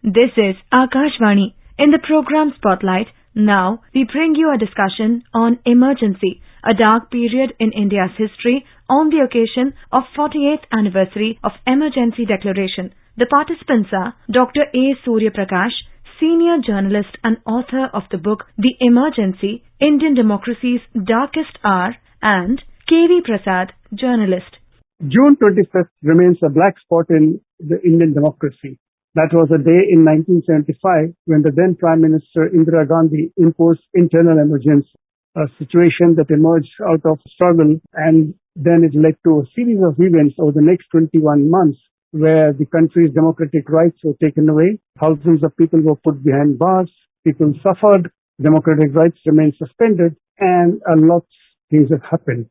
This is Akashvani. In the program Spotlight, now we bring you a discussion on emergency, a dark period in India's history on the occasion of 48th anniversary of Emergency Declaration. The participants are Dr. A. Surya Prakash, senior journalist and author of the book The Emergency, Indian Democracy's Darkest Hour, and K.V. Prasad, journalist. June 25th remains a black spot in the Indian democracy. That was a day in 1975 when the then Prime Minister Indira Gandhi imposed internal emergency, a situation that emerged out of struggle, and then it led to a series of events over the next 21 months where the country's democratic rights were taken away, thousands of people were put behind bars, people suffered, democratic rights remained suspended, and a lot of things have happened.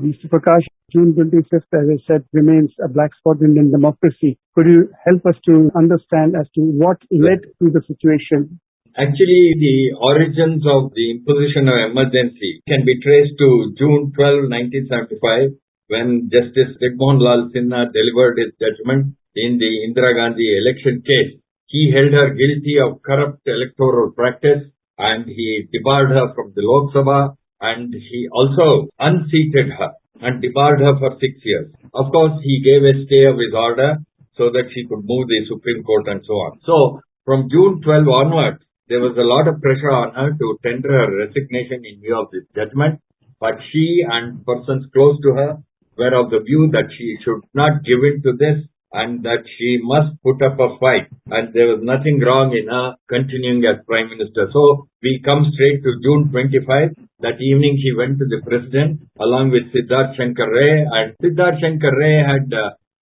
Mr. Prakash, June 25th, as I said, remains a black spot in Indian democracy. Could you help us to understand as to what led to the situation? Actually, the origins of the imposition of emergency can be traced to June 12, 1975, when Justice Jagmohan Lal Sinha delivered his judgment in the Indira Gandhi election case. He held her guilty of corrupt electoral practice and he debarred her from the Lok Sabha, and he also unseated her and debarred her for 6 years. Of course, he gave a stay of his order so that she could move the Supreme Court and so on. So, from June 12 onwards, there was a lot of pressure on her to tender her resignation in view of this judgment, but she and persons close to her were of the view that she should not give in to this and that she must put up a fight, and there was nothing wrong in her continuing as Prime Minister. So, we come straight to June 25. That evening she went to the President along with Siddharth Shankar Ray, and Siddharth Shankar Ray had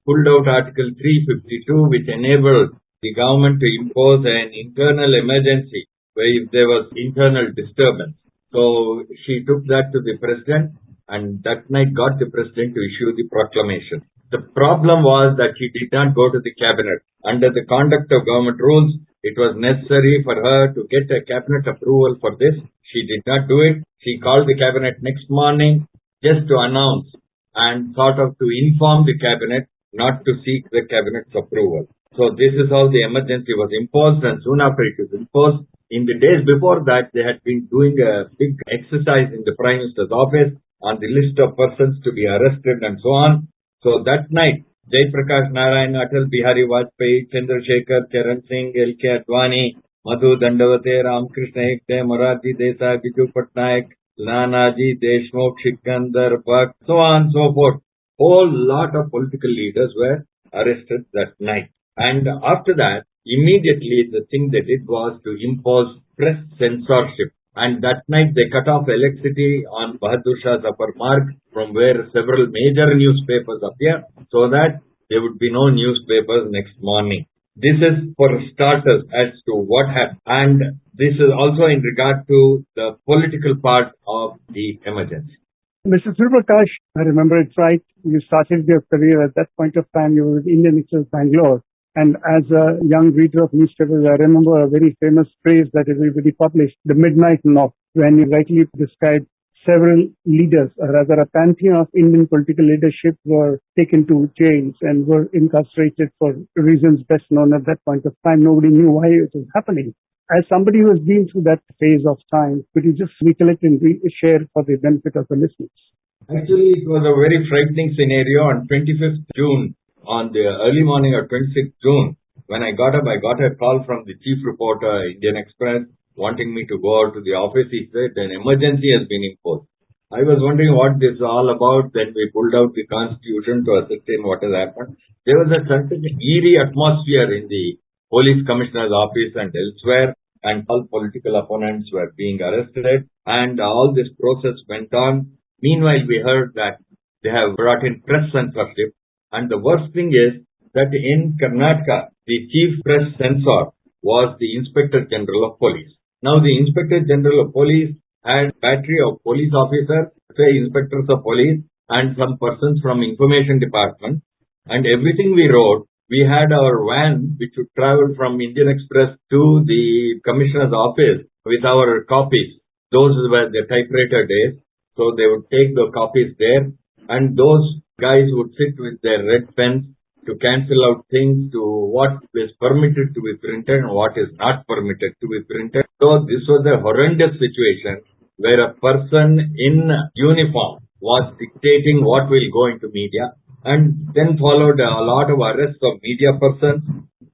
pulled out Article 352, which enabled the government to impose an internal emergency where if there was internal disturbance. So, she took that to the President, and that night got the President to issue the proclamation. The problem was that she did not go to the cabinet. Under the conduct of government rules, it was necessary for her to get a cabinet approval for this. She did not do it. She called the cabinet next morning just to announce and sort of to inform the cabinet not to seek the cabinet's approval. So this is how the emergency was imposed, and soon after it was imposed, in the days before that, they had been doing a big exercise in the Prime Minister's office on the list of persons to be arrested and so on. So that night, Jai Prakash Narayan, Atal Bihari Vajpayee, Chandrasekhar, Charan Singh, L.K. Advani, Madhu Dandavate, Ramakrishna Hegde, Morarji Desai, Biju Patnaik, Nanaji Deshmukh, Sikandar, Bhatt, so on and so forth. Whole lot of political leaders were arrested that night. And after that, immediately the thing they did was to impose press censorship. And that night they cut off electricity on Bahadur Shah's upper marg, from where several major newspapers appear, so that there would be no newspapers next morning. This is for starters as to what happened. And this is also in regard to the political part of the emergency. Mr. Surya Prakash, I remember it right. You started your career at that point of time. You were with Indian Express Bangalore. And as a young reader of newspapers, I remember a very famous phrase that everybody published, the midnight knock, when you rightly described several leaders, or rather a pantheon of Indian political leadership, were taken to jails and were incarcerated for reasons best known at that point of time. Nobody knew why it was happening. As somebody who has been through that phase of time, could you just recollect and share for the benefit of the listeners? Actually, it was a very frightening scenario on 25th June. On the early morning of 26th June, when I got up, I got a call from the chief reporter, Indian Express, wanting me to go out to the office. He said an emergency has been imposed. I was wondering what this is all about. Then we pulled out the constitution to ascertain what has happened. There was a certain eerie atmosphere in the police commissioner's office and elsewhere, and all political opponents were being arrested, and all this process went on. Meanwhile, we heard that they have brought in press censorship. And the worst thing is that in Karnataka, the chief press censor was the Inspector General of Police. Now, the Inspector General of Police had a battery of police officers, say inspectors of police, and some persons from Information Department. And everything we wrote, we had our van which would travel from Indian Express to the Commissioner's office with our copies. Those were the typewriter days. So they would take the copies there, and those guys would sit with their red pens to cancel out things, to what is permitted to be printed and what is not permitted to be printed. So this was a horrendous situation where a person in uniform was dictating what will go into media, and then followed a lot of arrests of media persons.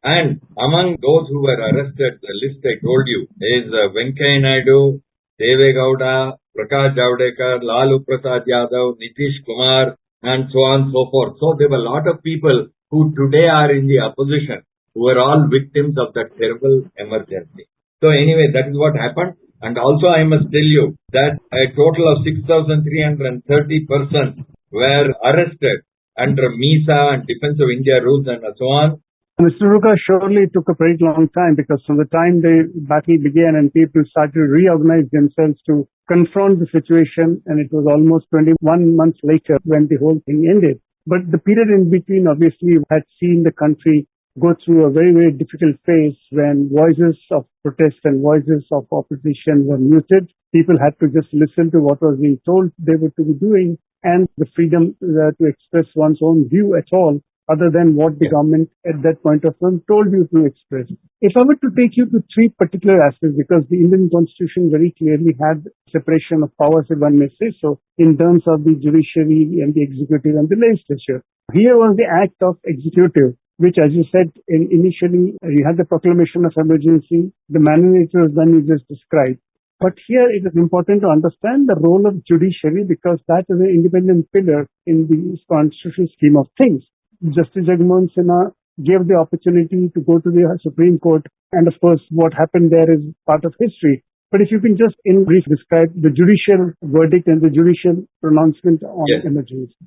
And among those who were arrested, the list I told you is Venkaiah Naidu, Deve Gowda, Prakash Javadekar, Lalu Prasad Yadav, Nitish Kumar, and so on and so forth. So there were a lot of people who today are in the opposition who were all victims of that terrible emergency. So anyway, that is what happened. And also I must tell you that a total of 6,330 persons were arrested under MISA and Defense of India rules and so on. Mr. Ruka, surely it took a very long time, because from the time the battle began and people started to reorganize themselves to confront the situation, and it was almost 21 months later when the whole thing ended. But the period in between obviously had seen the country go through a very, very difficult phase when voices of protest and voices of opposition were muted. People had to just listen to what was being told they were to be doing, and the freedom to express one's own view at all, other than what the government at that point of time told you to express. If I were to take you to three particular aspects, because the Indian Constitution very clearly had separation of powers, if one may say so, in terms of the judiciary and the executive and the legislature. Here was the act of executive, which, as you said, initially you had the proclamation of emergency, the manner it was done you just described. But here it is important to understand the role of judiciary, because that is an independent pillar in the constitutional scheme of things. Justice Jagmohan Sinha gave the opportunity to go to the Supreme Court, and of course what happened there is part of history. But if you can just in brief describe the judicial verdict and the judicial pronouncement on emergency.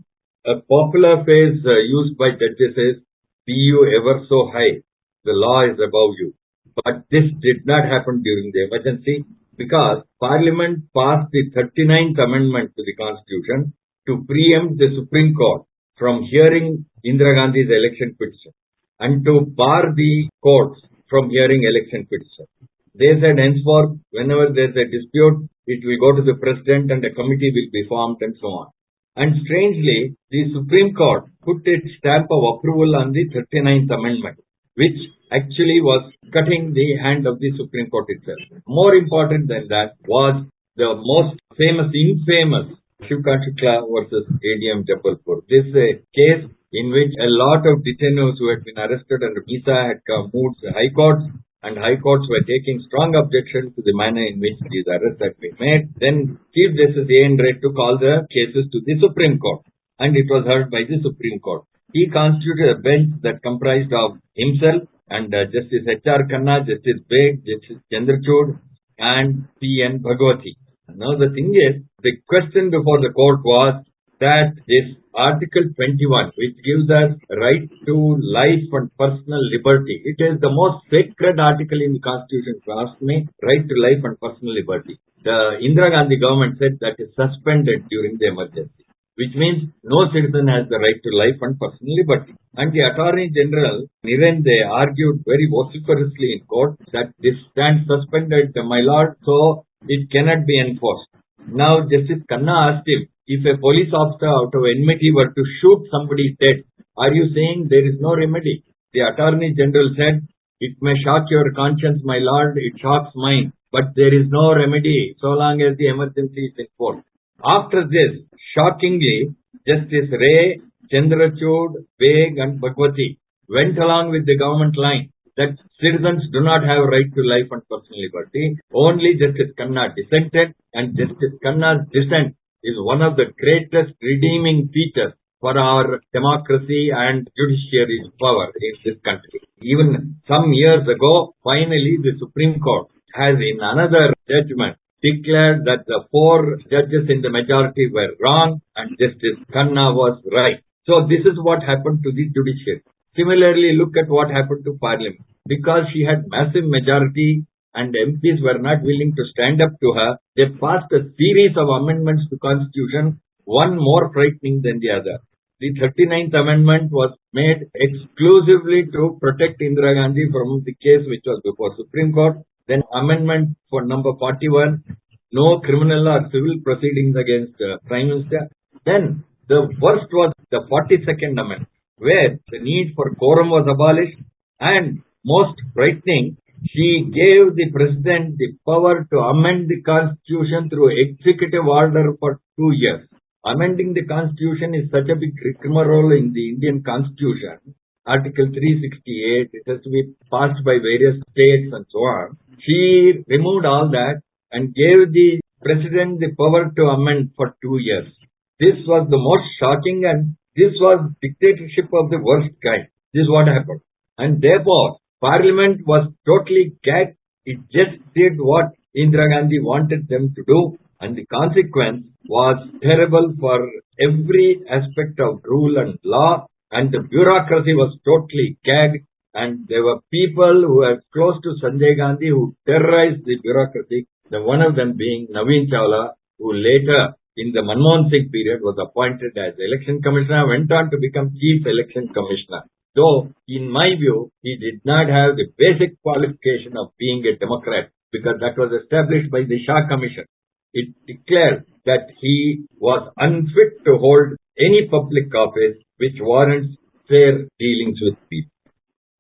A popular phrase used by judges is, "Be you ever so high, the law is above you." But this did not happen during the emergency, because Parliament passed the 39th Amendment to the Constitution to preempt the Supreme Court from hearing Indira Gandhi's election petition and to bar the courts from hearing election petition. They said henceforth, whenever there is a dispute, it will go to the President and a committee will be formed and so on. And strangely, the Supreme Court put its stamp of approval on the 39th Amendment, which actually was cutting the hand of the Supreme Court itself. More important than that was the most infamous Shivkant Shukla versus ADM Jabalpur. This is a case in which a lot of detainees who had been arrested under MISA had moved to High Courts, and High Courts were taking strong objection to the manner in which these arrests had been made. Then Chief Justice A.N. Ray took all the cases to the Supreme Court, and it was heard by the Supreme Court. He constituted a bench that comprised of himself and Justice H.R. Khanna, Justice Beg, Justice Chandrachud, and P.N. Bhagwati. Now the thing is, the question before the court was that this Article 21, which gives us right to life and personal liberty, it is the most sacred article in the Constitution, if you ask me, right to life and personal liberty. The Indira Gandhi government said that is suspended during the emergency, which means no citizen has the right to life and personal liberty. And the Attorney General, Niren, they argued very vociferously in court that this stands suspended, my lord, so it cannot be enforced. Now Justice Khanna asked him, if a police officer out of enmity were to shoot somebody dead, are you saying there is no remedy? The Attorney General said, it may shock your conscience, my lord, it shocks mine, but there is no remedy so long as the emergency is enforced. After this, shockingly, Justice Ray, Chandrachud, Beg and Bhagwati went along with the government line that citizens do not have right to life and personal liberty. Only Justice Khanna dissented, and Justice Khanna's dissent is one of the greatest redeeming features for our democracy and judiciary power in this country. Even some years ago, finally the Supreme Court has in another judgment declared that the 4 judges in the majority were wrong and Justice Khanna was right. So this is what happened to the judiciary. Similarly, look at what happened to Parliament. Because she had massive majority and MPs were not willing to stand up to her, they passed a series of amendments to Constitution, one more frightening than the other. The 39th Amendment was made exclusively to protect Indira Gandhi from the case which was before Supreme Court. Then Amendment for number 41, no criminal or civil proceedings against Prime Minister. Then the worst was the 42nd Amendment, where the need for quorum was abolished, and most frightening, she gave the president the power to amend the constitution through executive order for 2 years. Amending the constitution is such a big rigmarole in the Indian constitution. Article 368, it has to be passed by various states and so on. She removed all that and gave the president the power to amend for 2 years. This was the most shocking, and this was dictatorship of the worst kind. This is what happened. And therefore, Parliament was totally gagged. It just did what Indira Gandhi wanted them to do, and the consequence was terrible for every aspect of rule and law, and the bureaucracy was totally gagged, and there were people who were close to Sanjay Gandhi who terrorized the bureaucracy, one of them being Naveen Chawla, who later in the Manmohan Singh period was appointed as election commissioner, went on to become chief election commissioner. Though, in my view, he did not have the basic qualification of being a Democrat, because that was established by the Shah Commission. It declared that he was unfit to hold any public office which warrants fair dealings with people.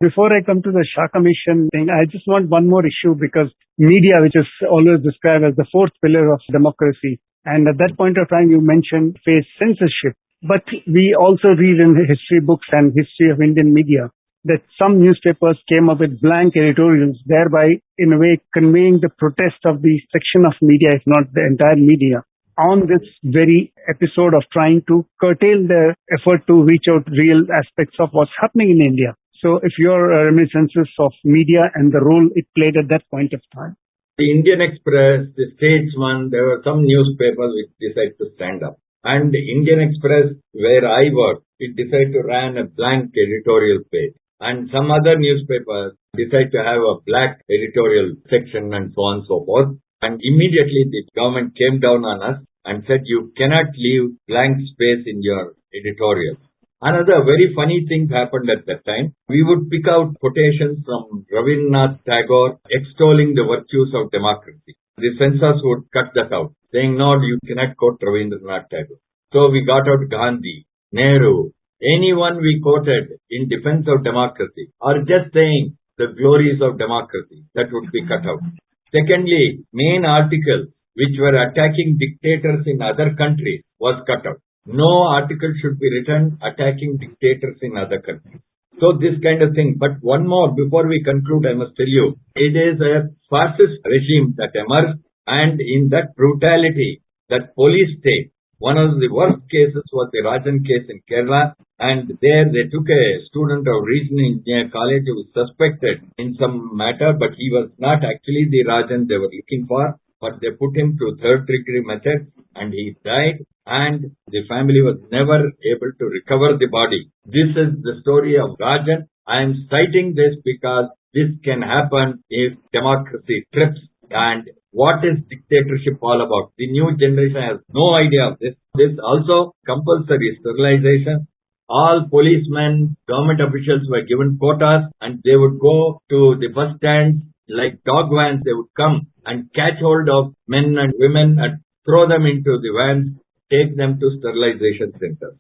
Before I come to the Shah Commission thing, I just want one more issue, because media, which is always described as the fourth pillar of democracy, and at that point of time you mentioned face censorship. But we also read in the history books and history of Indian media that some newspapers came up with blank editorials, thereby in a way conveying the protest of the section of media, if not the entire media, on this very episode of trying to curtail their effort to reach out real aspects of what's happening in India. So if your reminiscences of media and the role it played at that point of time. The Indian Express, the Statesman, there were some newspapers which decided to stand up. And the Indian Express, where I work, it decided to run a blank editorial page. And some other newspapers decided to have a black editorial section and so on and so forth. And immediately the government came down on us and said, you cannot leave blank space in your editorial. Another very funny thing happened at that time. We would pick out quotations from Rabindranath Tagore extolling the virtues of democracy. The censors would cut that out, saying, no, you cannot quote Rabindranath Tagore. So we got out Gandhi, Nehru, anyone we quoted in defense of democracy, or just saying the glories of democracy, that would be cut out. Secondly, main articles which were attacking dictators in other countries was cut out. No article should be written attacking dictators in other countries. So this kind of thing. But one more, before we conclude, I must tell you, it is a fascist regime that emerged, and in that brutality, that police state, one of the worst cases was the Rajan case in Kerala, and there they took a student of regional engineer college who was suspected in some matter, but he was not actually the Rajan they were looking for, but they put him to third degree method, and he died, and the family was never able to recover the body. This is the story of Rajan. I am citing this because this can happen if democracy trips. And what is dictatorship all about? The new generation has no idea of this. This also compulsory sterilization. All policemen, government officials were given quotas, and they would go to the bus stands like dog vans. They would come and catch hold of men and women and throw them into the vans, take them to sterilization centers.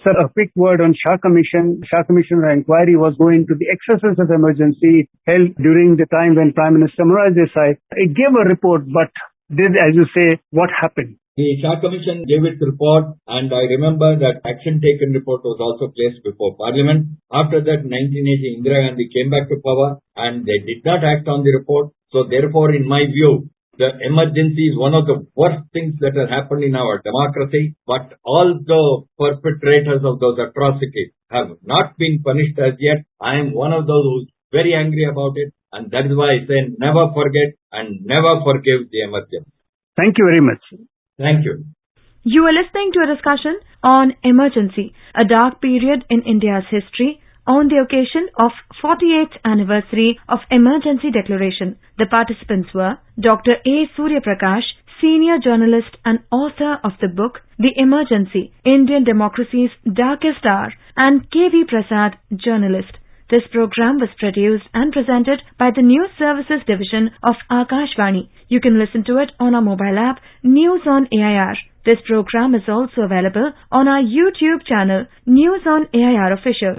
Sir, a quick word on Shah Commission. Shah Commission inquiry was going to the excesses of emergency held during the time when Prime Minister Morarji Desai. It gave a report, but did, as you say, what happened? The Shah Commission gave its report, and I remember that action taken report was also placed before Parliament. After that, 1980, Indira Gandhi came back to power, and they did not act on the report. So therefore, in my view, the emergency is one of the worst things that has happened in our democracy, but all the perpetrators of those atrocities have not been punished as yet. I am one of those who's very angry about it, and that is why I say never forget and never forgive the emergency. Thank you very much. Thank you. You are listening to a discussion on emergency, a dark period in India's history, on the occasion of 48th anniversary of Emergency Declaration. The participants were Dr. A. Surya Prakash, senior journalist and author of the book The Emergency, Indian Democracy's Darkest Hour, and K.V. Prasad, journalist. This program was produced and presented by the News Services Division of Akashvani. You can listen to it on our mobile app, News on AIR. This program is also available on our YouTube channel, News on AIR Official.